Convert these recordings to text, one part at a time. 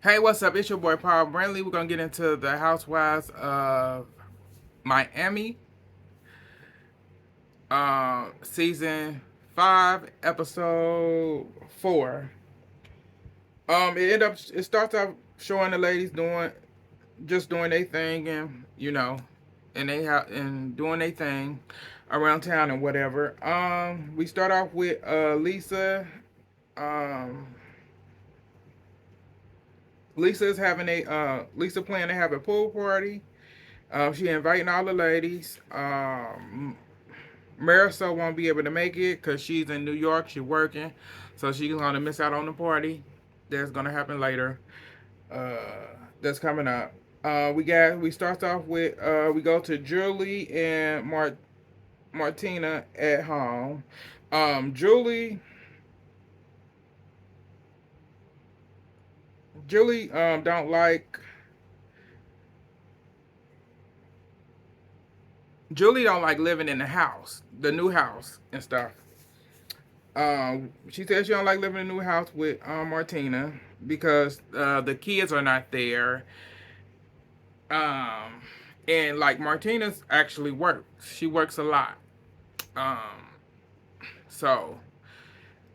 Hey, what's up? It's your boy Paul Brandley. We're gonna get into the Housewives of Miami, season 5, episode 4. It starts off showing the ladies doing their thing, and and doing their thing around town and whatever. We start off with Lisa. Um, Lisa's having a Lisa planning to have a pool party. She inviting all the ladies. Marisol won't be able to make it because she's in New York. She's working, so she's gonna miss out on the party. That's gonna happen later. Uh, that's coming up. We start off with we go to Julie and Martina at home. Um, Julie Julie don't like living in the house, the new house and stuff. She says she don't like living in a new house with Martina because the kids are not there. Um, and like Martina's actually works. She works a lot. Um, so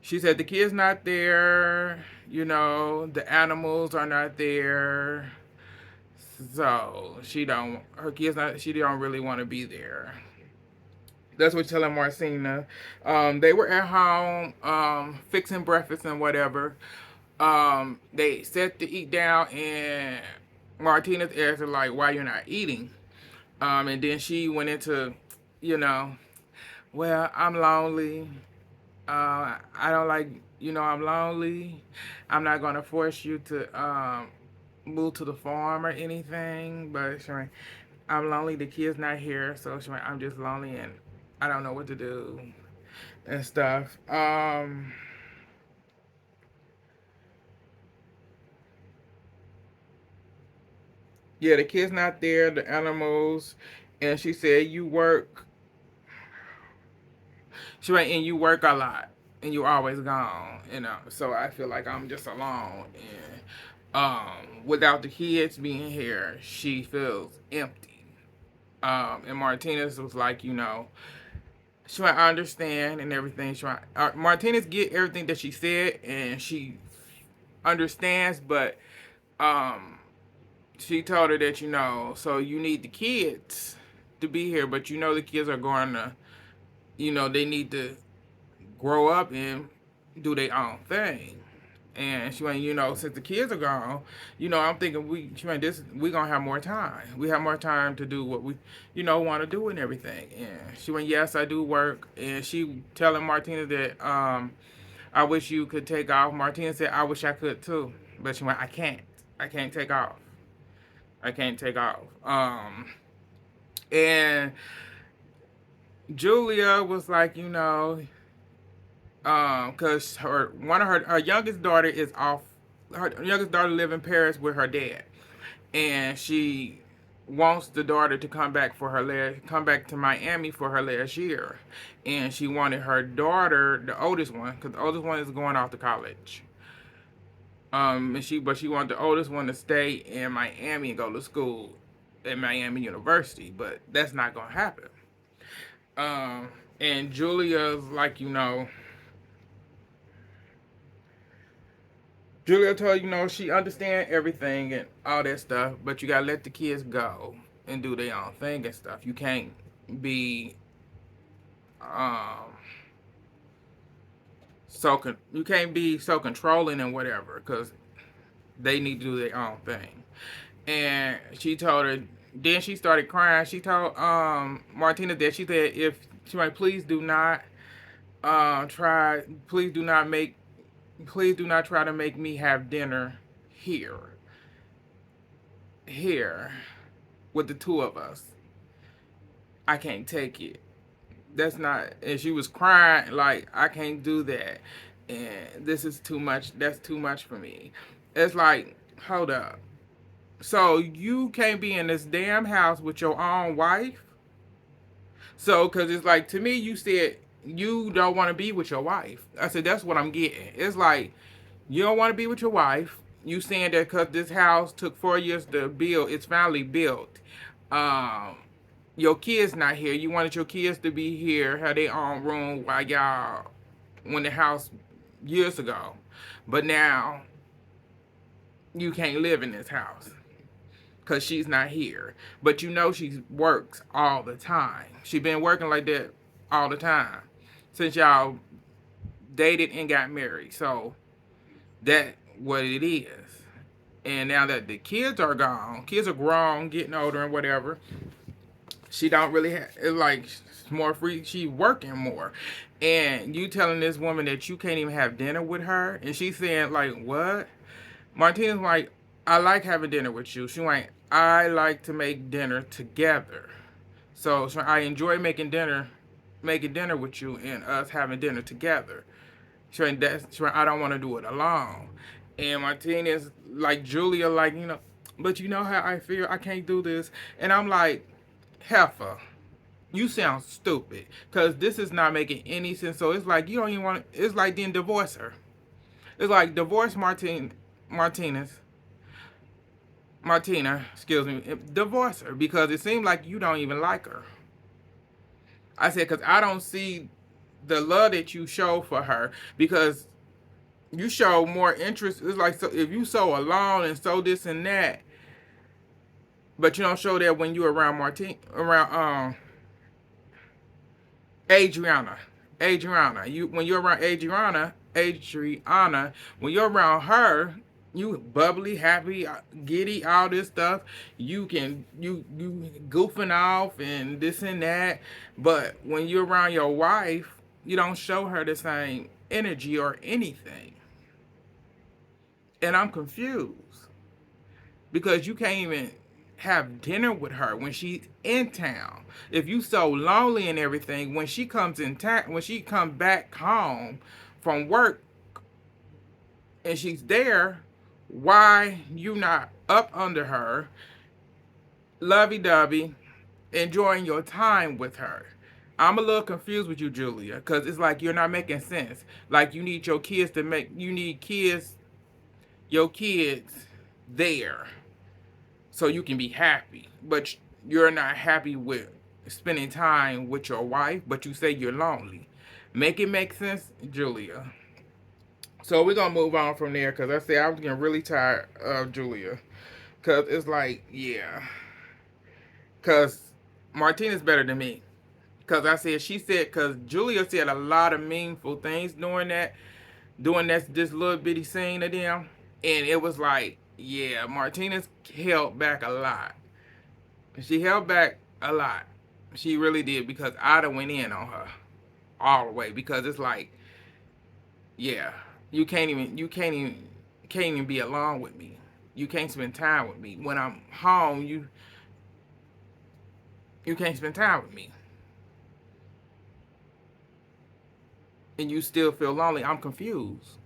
she said the kids not there. The animals are not there. So her kids not. She don't really want to be there. That's what telling Marcina. They were at home fixing breakfast and whatever. They sat to eat down, and Martinez asked her like, "Why you're not eating?" And then she went into, you know, well, I'm lonely. I don't like, I'm lonely. I'm not gonna force you to move to the farm or anything, but she went, I'm lonely. The kid's not here, so she went, I'm just lonely and I don't know what to do and stuff. Yeah, the kid's not there, the animals, and she said you work. She went and you work a lot, and you always gone. So I feel like I'm just alone, and without the kids being here, she feels empty. And Martinez was like, she went, I understand and everything. Martinez get everything that she said, and she understands, but um she told her that so you need the kids to be here, but the kids are going to, they need to grow up and do their own thing. And she went, since the kids are gone, I'm thinking we gonna have more time. We have more time to do what we, want to do and everything. And she went, yes, I do work. And she telling Martina that I wish you could take off. Martina said, I wish I could too, but she went, I can't. I can't take off. I can't take off. And Julia was like, because her youngest daughter is off. Her youngest daughter live in Paris with her dad, and she wants the daughter to come back to Miami for her last year, and she wanted her daughter, the oldest one, because the oldest one is going off to college. But she wanted the oldest one to stay in Miami and go to school at Miami University, but that's not gonna happen. And Julia's like, Julia told she understand everything and all that stuff, but you gotta let the kids go and do their own thing and stuff. You can't be um you can't be so controlling and whatever, because they need to do their own thing. And she told her. Then she started crying. She told Martina that she said if she might please do not try please do not make please do not try to make me have dinner here here with the two of us. I can't take it. That's not. And she was crying like, I can't do that, and this is too much. That's too much for me. It's like, hold up. So you can't be in this damn house with your own wife? So, because it's like, to me, you said you don't want to be with your wife. I said, that's what I'm getting. It's like, you don't want to be with your wife. you saying that because this house took 4 years to build, it's finally built. Um, your kids not here. You wanted your kids to be here, have their own room while y'all when the house years ago, but now you can't live in this house because she's not here. But you know she works all the time. She been working like that all the time since y'all dated and got married. So that what it is. And now that the kids are gone, kids are grown, getting older and whatever, she don't really have, it's like more free. She working more. And you telling this woman that you can't even have dinner with her, and she's saying like, what? Martina's like, I like having dinner with you. She like, I like to make dinner together. So I enjoy making dinner with you and us having dinner together. I don't want to do it alone. And Martinez, like Julia, like, but you know how I feel. I can't do this. And I'm like, heifer, you sound stupid. Because this is not making any sense. So it's like, you don't even want to, it's like then divorce her. It's like divorce Martinez. Martina, excuse me, divorce her because it seems like you don't even like her. I said, because I don't see the love that you show for her because you show more interest. It's like so if you so alone and so this and that, but you don't show that when you're around Adriana. Adriana. You when you're around Adriana, when you're around her, you bubbly, happy, giddy, all this stuff. You goofing off and this and that. But when you're around your wife, you don't show her the same energy or anything. And I'm confused because you can't even have dinner with her when she's in town. If you so lonely and everything, when she comes in town, when she comes back home from work and she's there, why you not up under her, lovey-dovey, enjoying your time with her? I'm a little confused with you, Julia, because it's like you're not making sense. Like you need your kids there so you can be happy. But you're not happy with spending time with your wife, but you say you're lonely. Make it make sense, Julia. So we're gonna move on from there because I say I was getting really tired of Julia. Cause it's like, yeah. Cause Martina's better than me. Cause she said, cause Julia said a lot of meaningful things during this little bitty scene of them. And it was like, yeah, Martinez held back a lot. She held back a lot. She really did because Ida went in on her all the way because it's like, yeah, you can't even be alone with me. You can't spend time with me. When I'm home, you can't spend time with me. And you still feel lonely. I'm confused.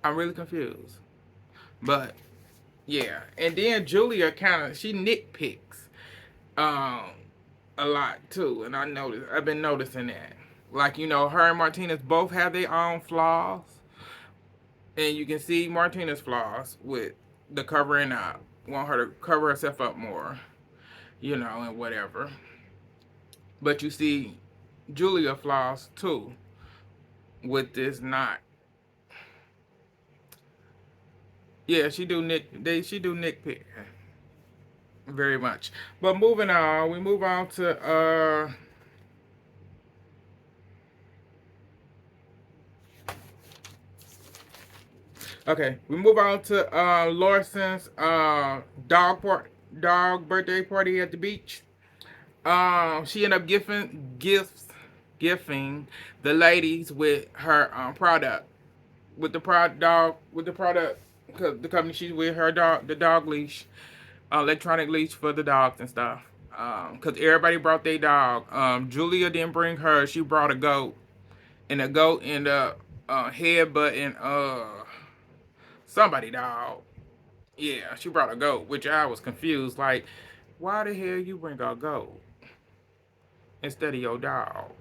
I'm really confused. But yeah. And then Julia she nitpicks um a lot too. And I've been noticing that. Like, her and Martinez both have their own flaws. And you can see Martina's flaws with the covering up. Want her to cover herself up more, and whatever. But you see Julia flaws too with this not. Yeah, she do nitpick very much. But moving on, we move on to okay, we move on to Larson's dog birthday party at the beach. She ended up gifting the ladies with her product, with the product, cause the company she's with, her dog, the dog leash, electronic leash for the dogs and stuff. Cause everybody brought their dog. Julia didn't bring her. She brought a goat, and the goat ended up headbutting somebody dog. Yeah, she brought a goat, which I was confused. Like, why the hell you bring a goat instead of your dog?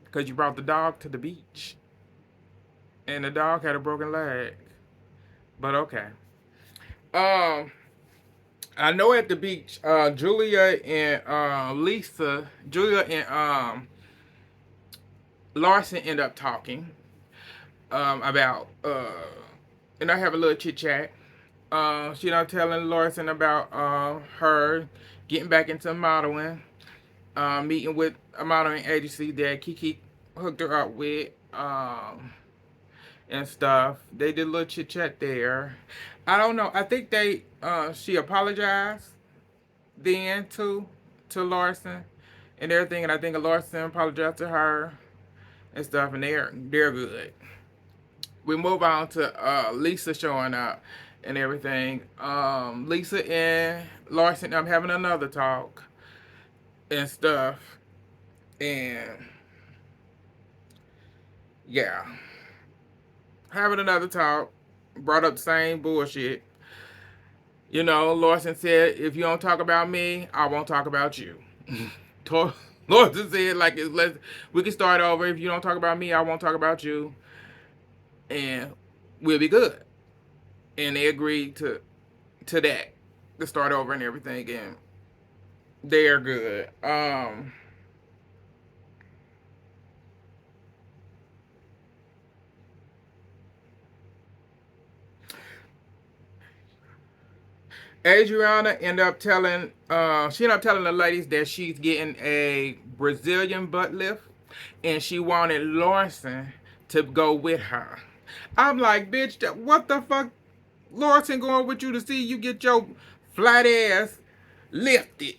Because you brought the dog to the beach. and the dog had a broken leg. But okay. Um, I know at the beach, Julia and Larson end up talking about and I have a little chit chat. She not telling Larson about her getting back into modeling, meeting with a modeling agency that Kiki hooked her up with, and stuff. They did a little chit chat there. I don't know. I think she apologized then to Larson and everything, and I think Larson apologized to her and stuff, and they're good. We move on to Lisa showing up and everything. Lisa and Larson, I'm having another talk and stuff, and yeah, having another talk. Brought up the same bullshit. You know, Larson said, if you don't talk about me, I won't talk about you. Larson said, like, we can start over. If you don't talk about me, I won't talk about you. And we'll be good. And they agreed to that, to start over and everything. And they're good. Adriana she ended up telling the ladies that she's getting a Brazilian butt lift, and she wanted Lawson to go with her. I'm like, bitch, what the fuck? Lawson going with you to see you get your flat ass lifted.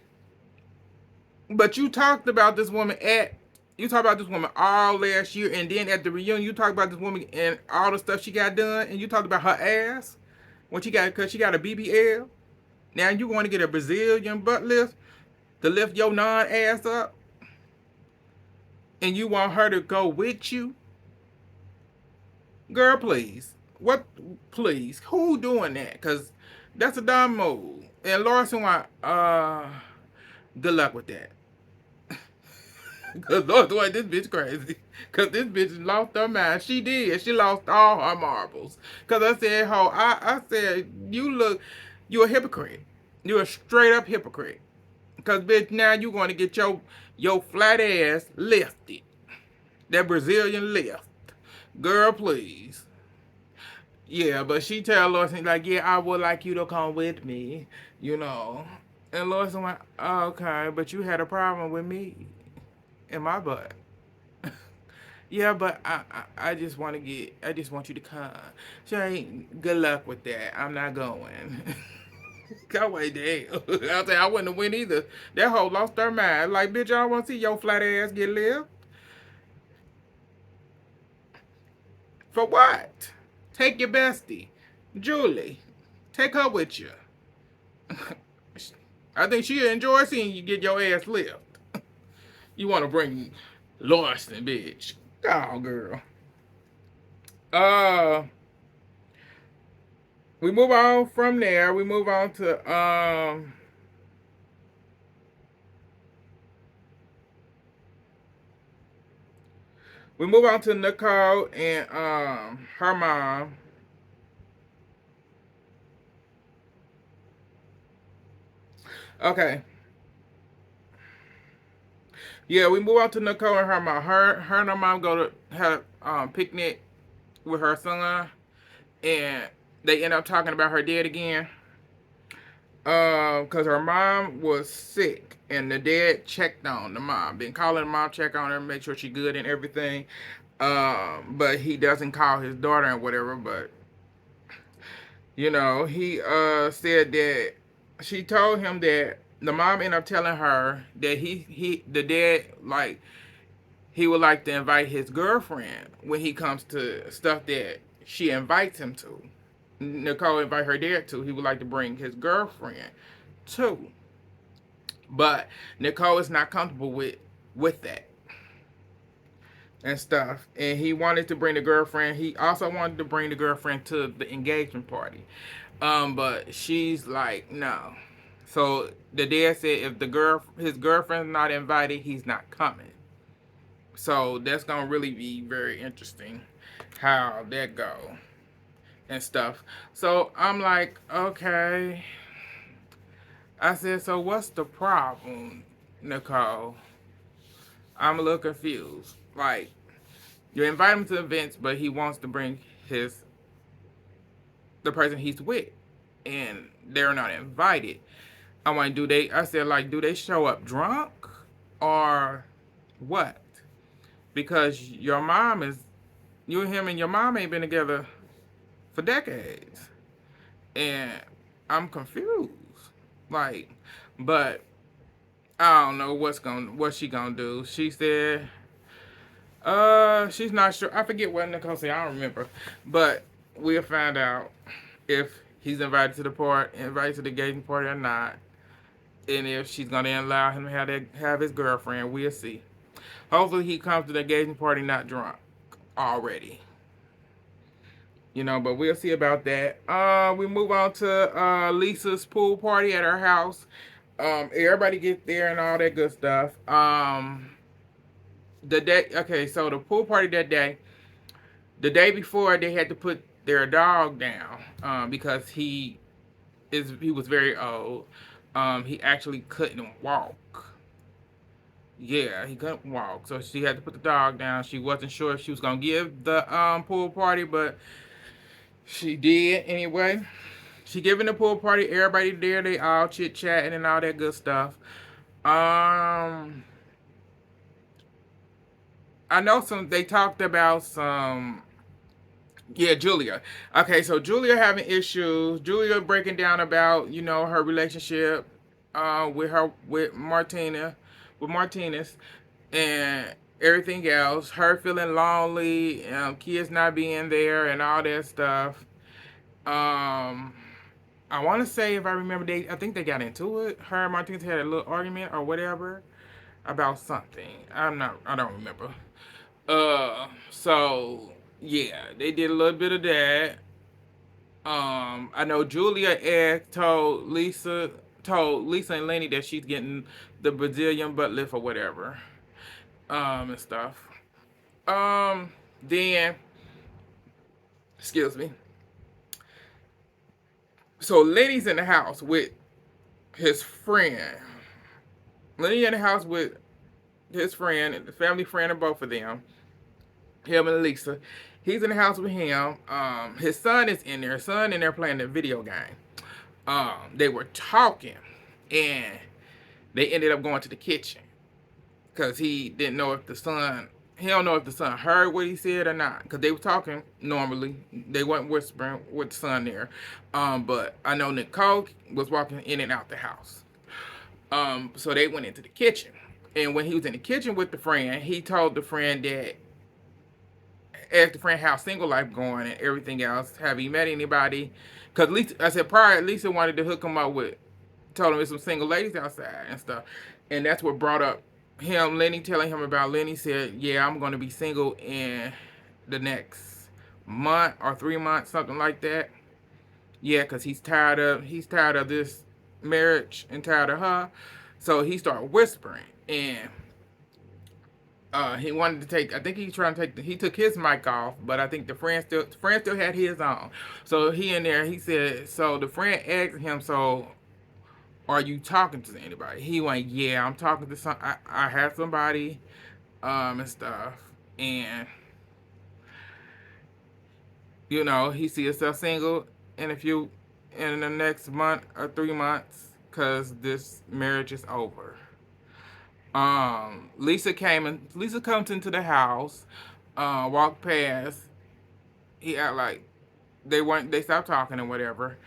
But you talked about this woman all last year, and then at the reunion, you talked about this woman and all the stuff she got done, and you talked about her ass when because she got a BBL. Now you want to get a Brazilian butt lift to lift your non ass up, and you want her to go with you, girl? Please, what? Please, who doing that? Cause that's a dumb move. And Larson want good luck with that. Cause Lord, why this bitch crazy? Cause this bitch lost her mind. She did. She lost all her marbles. Cause I said, I said, you a hypocrite. You a straight up hypocrite. Cause bitch, now you going to get your flat ass lifted. That Brazilian lift, girl, please. Yeah, but she tell Lawson like, yeah, I would like you to come with me, you know. And Lawson went, oh, okay, but you had a problem with me in my butt. Yeah, but I just want to I just want you to come. She ain't, good luck with that. I'm not going. Go away, damn. I say I wouldn't have went either. That hoe lost her mind. Like, bitch, I don't want to see your flat ass get lift. For what? Take your bestie, Julie. Take her with you. I think she'll enjoy seeing you get your ass lift. You want to bring Larson, bitch. Oh, girl. Uh, we move on from there. We move on to Nicole and her mom. Okay. Yeah, we move on to Nicole and her mom. Her and her mom go to have picnic with her son, and they end up talking about her dad again. Cause her mom was sick, and the dad checked on the mom. Been calling the mom, check on her, make sure she's good and everything. But he doesn't call his daughter and whatever. But he said that she told him that the mom ended up telling her that the dad, like, he would like to invite his girlfriend when he comes to stuff that she invites him to. Nicole invite her dad to. He would like to bring his girlfriend too. But Nicole is not comfortable with that and stuff. And he wanted to bring the girlfriend. He also wanted to bring the girlfriend to the engagement party. But she's like, no. So the dad said if his girlfriend's not invited, he's not coming. So that's gonna really be very interesting how that go and stuff. So I'm like, okay. I said, so what's the problem, Nicole? I'm a little confused. Like, you invite him to events, but he wants to bring his the person he's with, and they're not invited. I want, do they? I said, like, do they show up drunk or what? Because your mom is, you and him and your mom ain't been together for decades, and I'm confused. Like, but I don't know what she gonna do. She said, she's not sure. I forget what Nicole said. I don't remember, but we'll find out if he's invited to the engagement party or not, and if she's gonna allow him to have his girlfriend. We'll see. Hopefully, he comes to the engagement party not drunk already. But we'll see about that. We move on to Lisa's pool party at her house. Everybody get there and all that good stuff. The day, okay, so the pool party that day, the day before, they had to put their dog down because he was very old. He actually couldn't walk. Yeah, he couldn't walk, so she had to put the dog down. She wasn't sure if she was gonna give the pool party, but she did anyway. She giving the pool party. Everybody there, they all chit chatting and all that good stuff. Um, I know some. They talked about some. Yeah, Julia. Okay, so Julia having issues. Julia breaking down about her relationship with Martinez, and everything else. Her feeling lonely, kids not being there, and all that stuff. Um, I want to say, if I remember, I think they got into it. Her and Martinez had a little argument or whatever about something. I don't remember. So yeah, they did a little bit of that. I know Julia Egg told Lisa and Lenny that she's getting the Brazilian butt lift or whatever, and stuff. Then, excuse me. So Lenny's in the house with his friend. Lenny in the house with his friend, the family friend of both of them, him and Lisa. He's in the house with him. His son is in there. His son in there playing the video game. They were talking, and they ended up going to the kitchen because he didn't know if the son. He don't know if the son heard what he said or not, because they were talking normally. They weren't whispering with the son there. But I know Nicole was walking in and out the house. So they went into the kitchen. And when he was in the kitchen with the friend, he told the friend that, asked the friend how single life going and everything else. Have he met anybody? Because Lisa, I said prior, Lisa wanted to hook him up with, told him there's some single ladies outside and stuff. And that's what brought up Lenny telling him about. Lenny said, yeah, I'm going to be single in the next month or 3 months, something like that. Yeah, because he's tired of this marriage and tired of her. So he started whispering, and he wanted to take. I think he's trying to take. He took his mic off, but I think the friend still had his on. So he in there. He said. So the friend asked him. So, are you talking to anybody? He went, yeah, I'm talking to some. I have somebody, and stuff, and he see himself single in the next month or 3 months, because this marriage is over. Lisa comes into the house, walked past. He act like they stopped talking and whatever.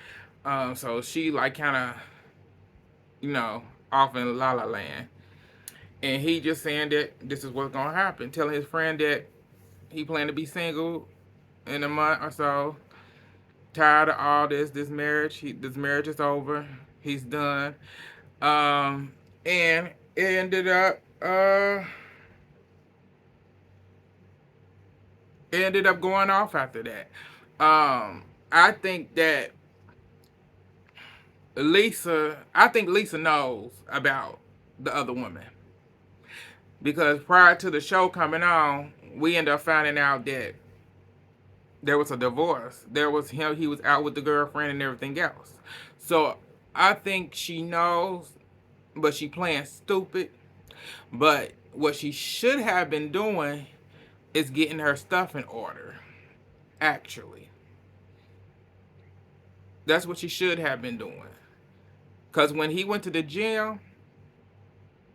So she like kind of, you know, off in la la land. And he just saying that this is what's gonna happen, telling his friend that he planned to be single in a month or so. Tired of all this marriage. This marriage is over. He's done. And it ended up going off after that. I think that I think Lisa knows about the other woman, because prior to the show coming on, we ended up finding out that There was a divorce. There was him. He was out with the girlfriend and everything else. So I think she knows, but she playing stupid. But what she should have been doing is getting her stuff in order. Actually, that's what she should have been doing. Cause when he went to the gym,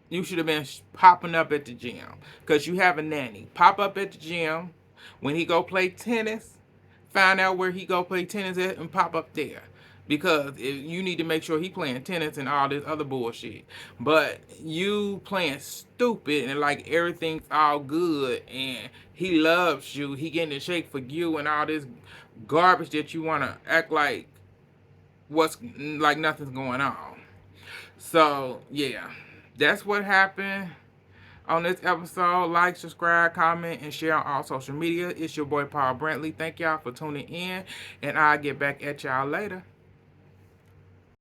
you should have been popping up at the gym. Cause you have a nanny. Pop up at the gym. When he go play tennis, find out where he go play tennis at and pop up there. Because you need to make sure he playing tennis and all this other bullshit. But you playing stupid and like everything's all good and he loves you. He getting in shape for you and all this garbage that you want to act like what's like nothing's going on. So yeah, that's what happened on this episode. Like, subscribe, comment, and share on all social media. It's your boy Paul Brantley. Thank y'all for tuning in, and I'll get back at y'all later.